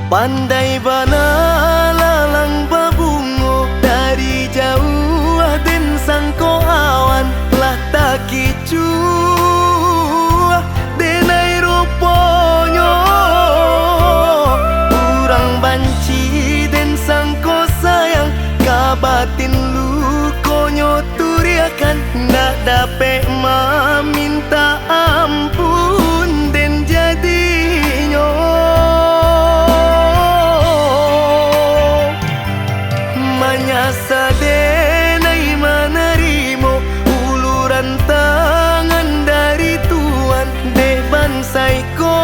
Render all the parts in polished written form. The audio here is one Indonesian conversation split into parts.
Pandai bana lalang babungo, dari jauh den sangko awan lah tak kicu denai ruponyo. Urang banci den sangko sayang, kabatin lu konyo turiakan ndak dape meminta ampun den jadinyo. Manyasa denai menerimo uluran tangan dari Tuhan deh bansaiko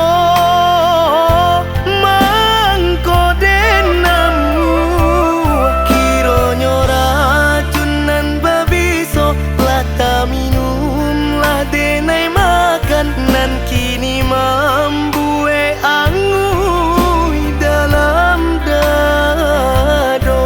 mangko denamu. Kironyo racunan babiso lata minum lah denai makan nan kini membue angui dalam dado.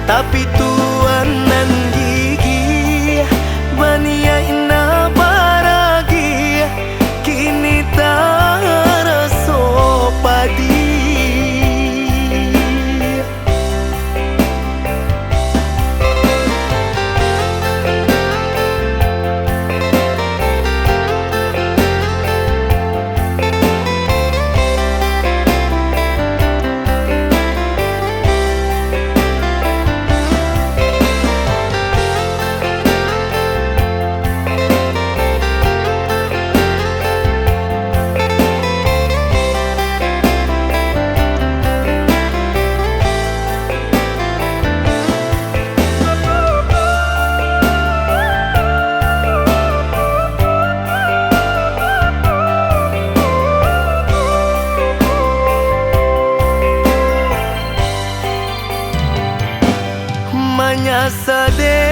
Tapi Tuhan nan gigi bania ina baragi kini tak raso padi. Manyasa de